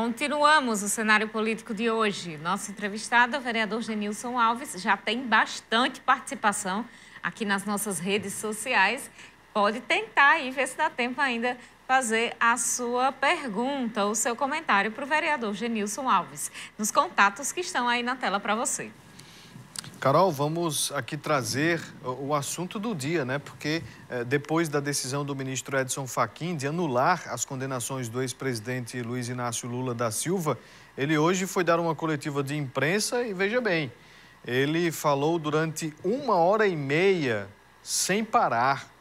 Continuamos o cenário político de hoje. Nosso entrevistado, o vereador Genilson Alves, já tem bastante participação aqui nas nossas redes sociais. Pode tentar e ver se dá tempo ainda fazer a sua pergunta, o seu comentário para o vereador Genilson Alves, nos contatos que estão aí na tela para você. Carol, vamos aqui trazer o assunto do dia, né? Porque depois da decisão do ministro Edson Fachin de anular as condenações do ex-presidente Luiz Inácio Lula da Silva, ele hoje foi dar uma coletiva de imprensa e, veja bem, ele falou durante 1h30 sem parar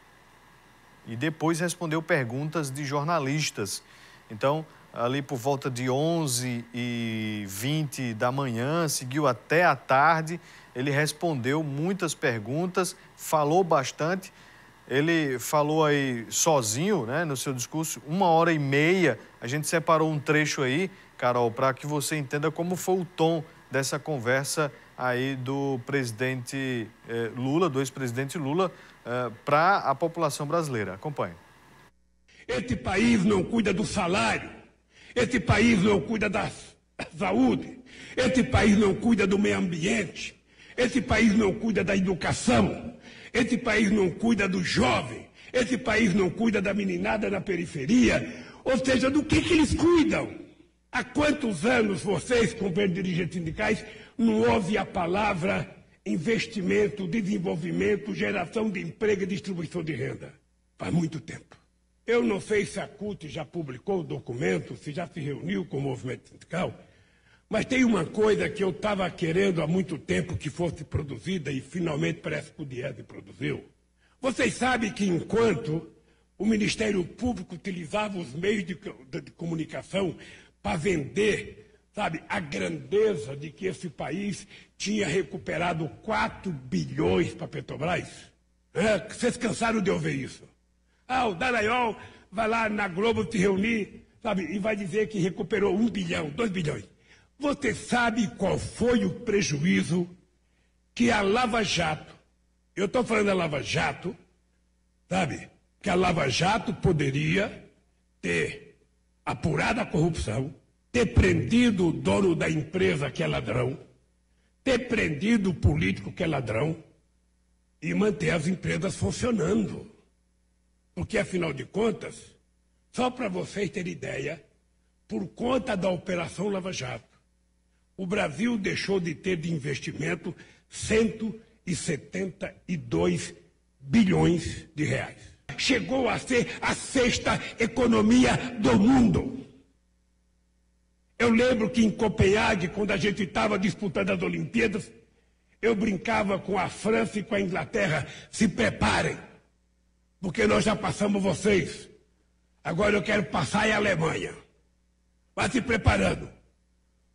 e depois respondeu perguntas de jornalistas. Então, ali por volta de 11h20 da manhã, seguiu até a tarde. Ele respondeu muitas perguntas, falou bastante. Ele falou aí sozinho, né, no seu discurso, 1h30. A gente separou um trecho aí, Carol, para que você entenda como foi o tom dessa conversa aí do presidente Lula, do ex-presidente Lula, para a população brasileira. Acompanhe. Esse país não cuida do salário. Esse país não cuida da saúde. Esse país não cuida do meio ambiente. Esse país não cuida da educação. Esse país não cuida do jovem. Esse país não cuida da meninada na periferia. Ou seja, do que eles cuidam? Há quantos anos vocês, como dirigentes sindicais, não ouvem a palavra investimento, desenvolvimento, geração de emprego e distribuição de renda? Faz muito tempo. Eu não sei se a CUT já publicou o documento, se já se reuniu com o movimento sindical, mas tem uma coisa que eu estava querendo há muito tempo que fosse produzida e finalmente parece que o Diese produziu. Vocês sabem que enquanto o Ministério Público utilizava os meios de comunicação para vender, sabe, a grandeza de que esse país tinha recuperado 4 bilhões para a Petrobras? Vocês cansaram de ouvir isso? O Dallagnol vai lá na Globo se reunir, sabe, e vai dizer que recuperou 1 bilhão, 2 bilhões. Você sabe qual foi o prejuízo que a Lava Jato, eu estou falando da Lava Jato, sabe, que a Lava Jato poderia ter apurado a corrupção, ter prendido o dono da empresa que é ladrão, ter prendido o político que é ladrão e manter as empresas funcionando. Porque, afinal de contas, só para vocês terem ideia, por conta da Operação Lava Jato, o Brasil deixou de ter de investimento 172 bilhões de reais. Chegou a ser a 6ª economia do mundo. Eu lembro que em Copenhague, quando a gente estava disputando as Olimpíadas, eu brincava com a França e com a Inglaterra: se preparem, porque nós já passamos vocês. Agora eu quero passar a Alemanha. Vá se preparando.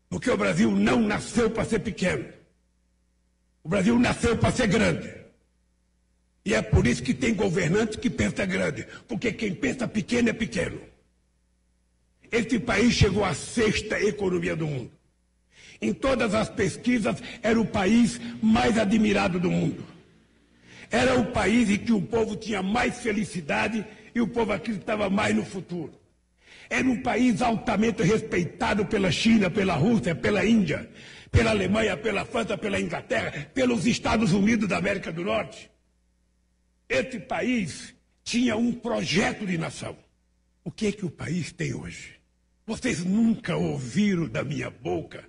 Porque o Brasil não nasceu para ser pequeno. O Brasil nasceu para ser grande. E é por isso que tem governantes que pensam grande. Porque quem pensa pequeno é pequeno. Esse país chegou à 6ª economia do mundo. Em todas as pesquisas, era o país mais admirado do mundo. Era o país em que o povo tinha mais felicidade e o povo acreditava mais no futuro. Era um país altamente respeitado pela China, pela Rússia, pela Índia, pela Alemanha, pela França, pela Inglaterra, pelos Estados Unidos da América do Norte. Esse país tinha um projeto de nação. O que é que o país tem hoje? Vocês nunca ouviram da minha boca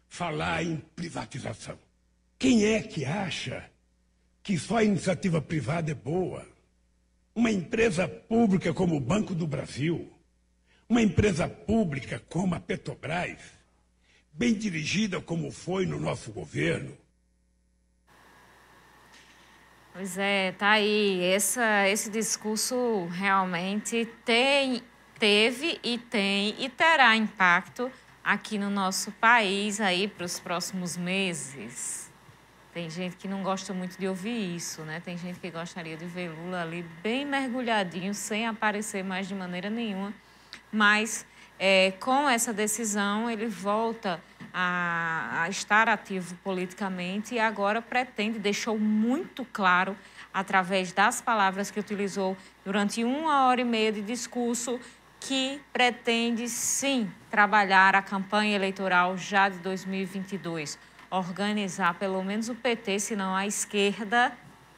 falar em privatização. Quem é que acha que só a iniciativa privada é boa? Uma empresa pública como o Banco do Brasil, uma empresa pública como a Petrobras, bem dirigida como foi no nosso governo. Pois é, tá aí. Esse discurso realmente teve e tem e terá impacto aqui no nosso país aí para os próximos meses. Tem gente que não gosta muito de ouvir isso, né? Tem gente que gostaria de ver Lula ali bem mergulhadinho, sem aparecer mais de maneira nenhuma. Mas, com essa decisão, ele volta a estar ativo politicamente e agora pretende, deixou muito claro, através das palavras que utilizou durante 1h30 de discurso, que pretende, sim, trabalhar a campanha eleitoral já de 2022, organizar pelo menos o PT, se não a esquerda,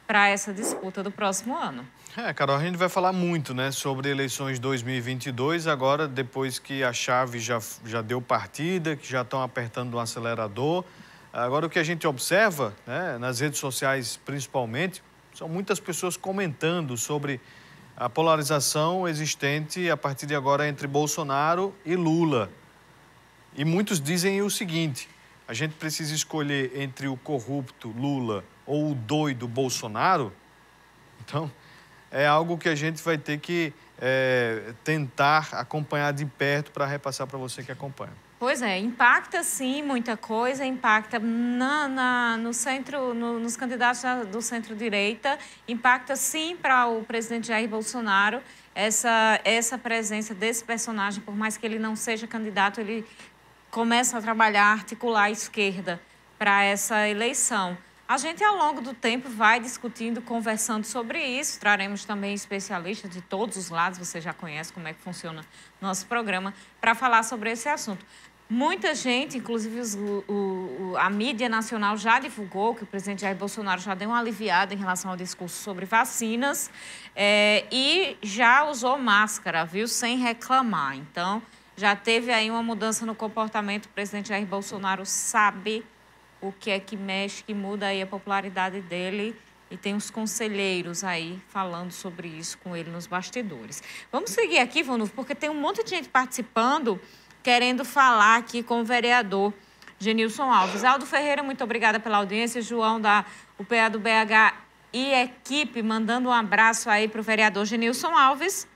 para essa disputa do próximo ano. Carol, a gente vai falar muito, né, sobre eleições 2022, agora depois que a chave já deu partida, que já estão apertando o acelerador. Agora o que a gente observa, né, nas redes sociais principalmente, são muitas pessoas comentando sobre a polarização existente a partir de agora entre Bolsonaro e Lula. E muitos dizem o seguinte: a gente precisa escolher entre o corrupto Lula ou o doido Bolsonaro. Então, é algo que a gente vai ter que tentar acompanhar de perto para repassar para você que acompanha. Pois é, impacta sim muita coisa, impacta no centro, nos candidatos do centro-direita, impacta sim para o presidente Jair Bolsonaro essa presença desse personagem, por mais que ele não seja candidato, ele começa a trabalhar, articular a esquerda para essa eleição. A gente, ao longo do tempo, vai discutindo, conversando sobre isso. Traremos também especialistas de todos os lados, você já conhece como é que funciona nosso programa, para falar sobre esse assunto. Muita gente, inclusive a mídia nacional, já divulgou que o presidente Jair Bolsonaro já deu uma aliviada em relação ao discurso sobre vacinas e já usou máscara, viu, sem reclamar. Então, já teve aí uma mudança no comportamento. O presidente Jair Bolsonaro sabe o que é que mexe, que muda aí a popularidade dele, e tem uns conselheiros aí falando sobre isso com ele nos bastidores. Vamos seguir aqui, Vanuf, porque tem um monte de gente participando, querendo falar aqui com o vereador Genilson Alves. Aldo Ferreira, muito obrigada pela audiência. João da UPA do BH e equipe, mandando um abraço aí para o vereador Genilson Alves.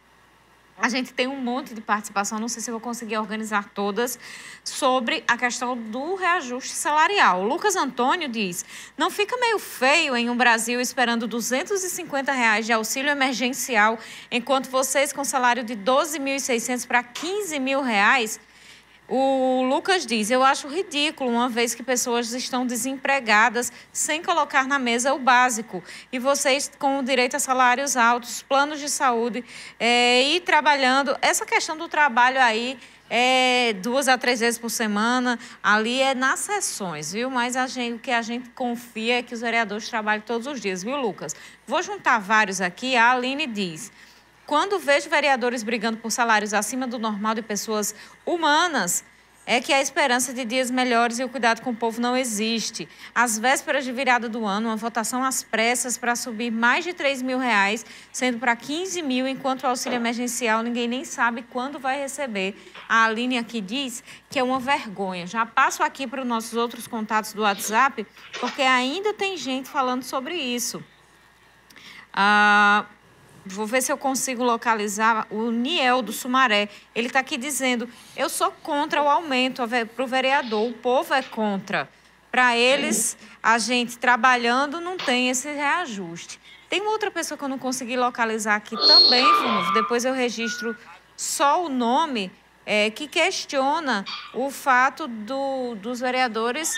A gente tem um monte de participação, não sei se eu vou conseguir organizar todas, sobre a questão do reajuste salarial. O Lucas Antônio diz: não fica meio feio em um Brasil esperando R$250 de auxílio emergencial, enquanto vocês com salário de R$12.600 para R$15.000? O Lucas diz: eu acho ridículo, uma vez que pessoas estão desempregadas sem colocar na mesa o básico. E vocês com o direito a salários altos, planos de saúde e trabalhando. Essa questão do trabalho aí 2 a 3 vezes por semana, ali é nas sessões, viu? Mas o que a gente confia é que os vereadores trabalhem todos os dias, viu, Lucas? Vou juntar vários aqui. A Aline diz: quando vejo vereadores brigando por salários acima do normal de pessoas humanas, é que a esperança de dias melhores e o cuidado com o povo não existe. Às vésperas de virada do ano, uma votação às pressas para subir mais de R$3.000, sendo para 15 mil, enquanto o auxílio emergencial ninguém nem sabe quando vai receber. A Aline aqui diz que é uma vergonha. Já passo aqui para os nossos outros contatos do WhatsApp, porque ainda tem gente falando sobre isso. Vou ver se eu consigo localizar o Niel do Sumaré. Ele está aqui dizendo: eu sou contra o aumento para o vereador, o povo é contra. Para eles, a gente trabalhando não tem esse reajuste. Tem uma outra pessoa que eu não consegui localizar aqui também, depois eu registro só o nome, que questiona o fato dos vereadores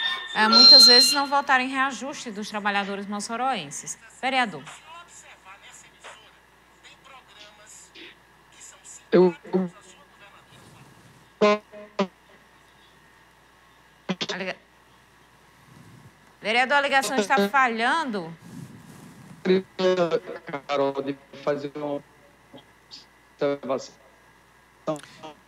muitas vezes não votarem reajuste dos trabalhadores moçoroenses. Vereador. Vereador, a ligação está falhando. Carol, de fazer uma observação.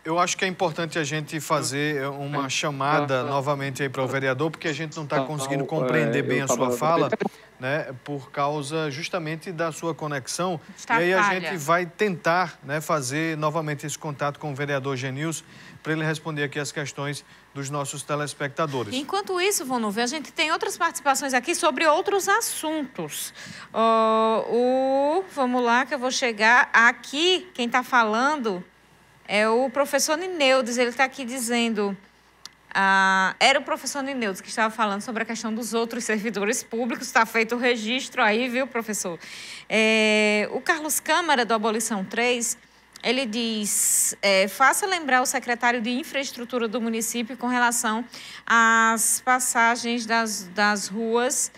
Eu acho que é importante a gente fazer uma chamada novamente aí para o vereador, porque a gente não está conseguindo compreender bem a sua fala, né, por causa justamente da sua conexão. E aí a gente vai tentar, né, fazer novamente esse contato com o vereador Genilson para ele responder aqui as questões dos nossos telespectadores. Enquanto isso, Vanuf, a gente tem outras participações aqui sobre outros assuntos. Vamos lá, que eu vou chegar aqui. Quem está falando é o professor Nineudes. Ele está aqui dizendo... era o professor Nineudes que estava falando sobre a questão dos outros servidores públicos. Está feito o registro aí, viu, professor? O Carlos Câmara, do Abolição 3, ele diz: faça lembrar o secretário de Infraestrutura do município com relação às passagens das ruas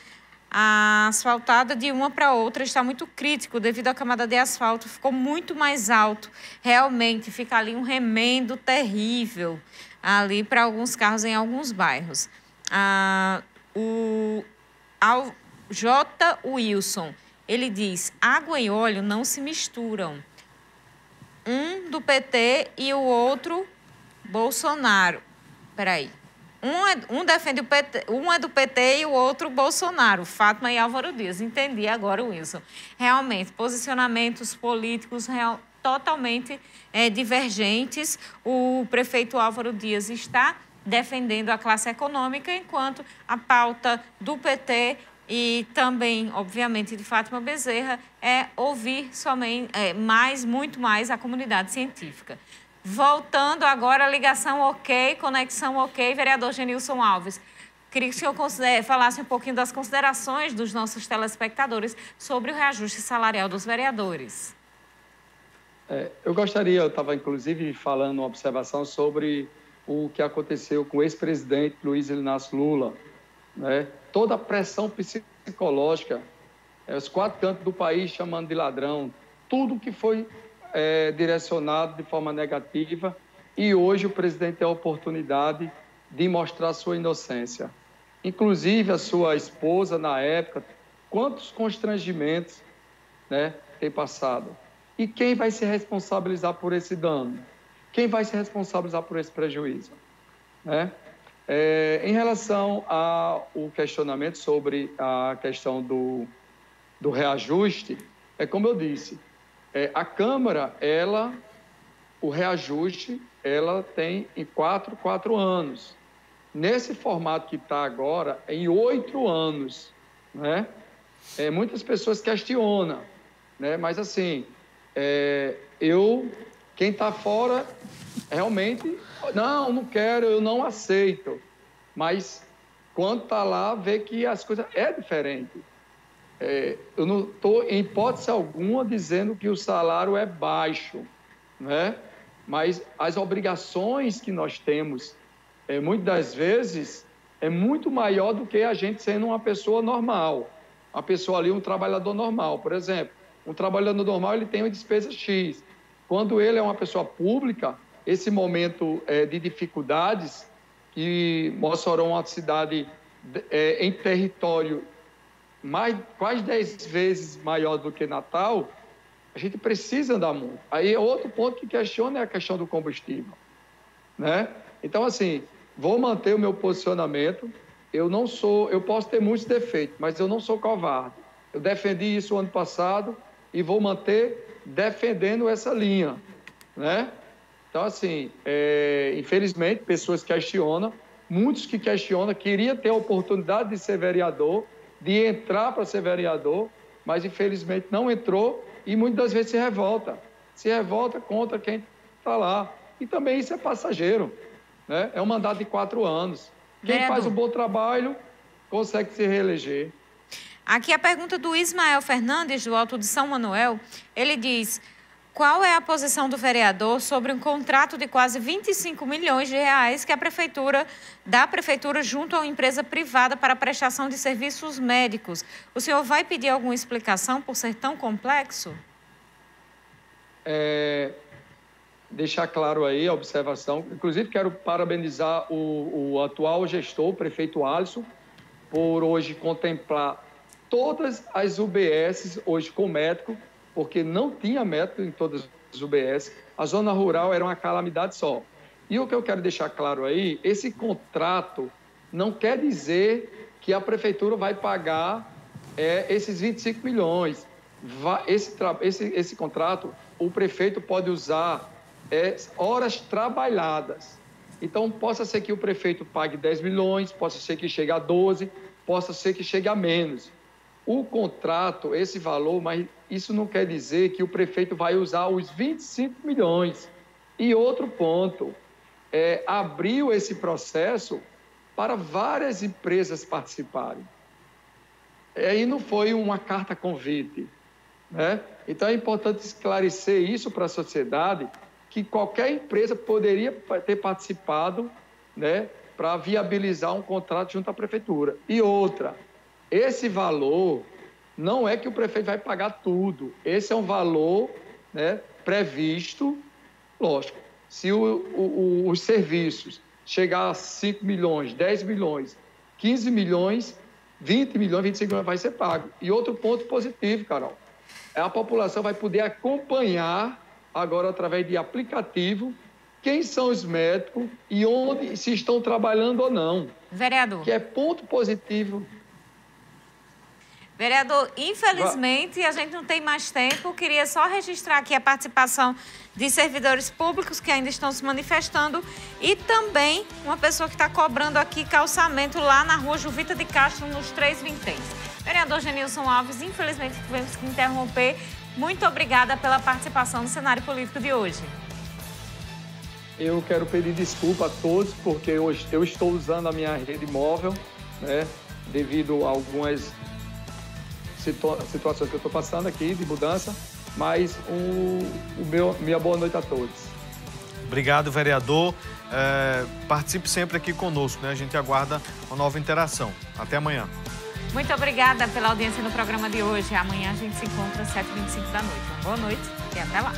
a asfaltada de uma para outra está muito crítico devido à camada de asfalto, ficou muito mais alto. Realmente fica ali um remendo terrível ali para alguns carros em alguns bairros. O J. Wilson, ele diz: água e óleo não se misturam. Um do PT e o outro Bolsonaro. Peraí. Um defende o PT, um é do PT e o outro Bolsonaro, Fátima e Álvaro Dias. Entendi agora, Wilson. Realmente, posicionamentos políticos totalmente divergentes. O prefeito Álvaro Dias está defendendo a classe econômica, enquanto a pauta do PT e também, obviamente, de Fátima Bezerra é ouvir somente, muito mais a comunidade científica. Voltando agora, ligação ok, conexão ok, vereador Genilson Alves. Queria que o senhor falasse um pouquinho das considerações dos nossos telespectadores sobre o reajuste salarial dos vereadores. Eu estava inclusive falando uma observação sobre o que aconteceu com o ex-presidente Luiz Inácio Lula, né? Toda a pressão psicológica, os 4 cantos do país chamando de ladrão, tudo que foi direcionado de forma negativa, e hoje o presidente tem a oportunidade de mostrar sua inocência. Inclusive a sua esposa, na época, quantos constrangimentos, né, tem passado. E quem vai se responsabilizar por esse dano? Quem vai se responsabilizar por esse prejuízo? Né? Em relação ao questionamento sobre a questão do reajuste, como eu disse, a Câmara, o reajuste, ela tem em 4 anos. Nesse formato que está agora, em 8 anos. Né? Muitas pessoas questionam, né? Mas assim, quem está fora, realmente, não quero, eu não aceito. Mas quando está lá, vê que as coisas diferente. Eu não estou, em hipótese alguma, dizendo que o salário é baixo, né? Mas as obrigações que nós temos, muitas das vezes, é muito maior do que a gente sendo uma pessoa normal. Uma pessoa ali, um trabalhador normal. Por exemplo, um trabalhador normal, ele tem uma despesa X. Quando ele é uma pessoa pública, esse momento de dificuldades, que Mossoró é uma cidade em território quase 10 vezes maior do que Natal, a gente precisa andar muito. Aí outro ponto que questiona é a questão do combustível, né? Então, assim, vou manter o meu posicionamento. Eu posso ter muitos defeitos, mas eu não sou covarde. Eu defendi isso o ano passado e vou manter defendendo essa linha, né? Então, assim, infelizmente, pessoas questionam, muitos que questionam, queriam ter a oportunidade de ser vereador, de entrar para ser vereador, mas infelizmente não entrou e muitas das vezes se revolta contra quem está lá. E também isso é passageiro, né? É um mandato de 4 anos. Quem faz um bom trabalho consegue se reeleger. Aqui a pergunta do Ismael Fernandes, do Alto de São Manuel. Ele diz: qual é a posição do vereador sobre um contrato de quase 25 milhões de reais que a prefeitura junto a uma empresa privada para prestação de serviços médicos? O senhor vai pedir alguma explicação por ser tão complexo? Deixar claro aí a observação. Inclusive, quero parabenizar o atual gestor, o prefeito Alisson, por hoje contemplar todas as UBSs hoje com médico, porque não tinha médico em todas as UBS. A zona rural era uma calamidade só. E o que eu quero deixar claro aí, esse contrato não quer dizer que a prefeitura vai pagar esses 25 milhões. Esse contrato, o prefeito pode usar horas trabalhadas. Então, possa ser que o prefeito pague 10 milhões, possa ser que chegue a 12, possa ser que chegue a menos. O contrato, esse valor, mas isso não quer dizer que o prefeito vai usar os 25 milhões. E outro ponto, abriu esse processo para várias empresas participarem. E não foi uma carta convite, né? Então é importante esclarecer isso para a sociedade, que qualquer empresa poderia ter participado, né, para viabilizar um contrato junto à prefeitura. E outra, Esse valor não é que o prefeito vai pagar tudo. Esse é um valor, né, previsto, lógico. Se os serviços chegar a 5 milhões, 10 milhões, 15 milhões, 20 milhões, 25 milhões vai ser pago. E outro ponto positivo, Carol, a população vai poder acompanhar agora através de aplicativo quem são os médicos e onde se estão trabalhando ou não. Vereador. Que é ponto positivo. Vereador, infelizmente a gente não tem mais tempo. Queria só registrar aqui a participação de servidores públicos que ainda estão se manifestando e também uma pessoa que está cobrando aqui calçamento lá na rua Juvita de Castro, nos 3 vinténs. Vereador Genilson Alves, infelizmente tivemos que interromper. Muito obrigada pela participação no cenário político de hoje. Eu quero pedir desculpa a todos, porque hoje eu estou usando a minha rede móvel, né, devido a algumas situações que eu estou passando aqui de mudança, mas minha boa noite a todos. Obrigado, vereador. Participe sempre aqui conosco, né? A gente aguarda uma nova interação. Até amanhã. Muito obrigada pela audiência no programa de hoje. Amanhã a gente se encontra às 7h25 da noite. Boa noite e até lá.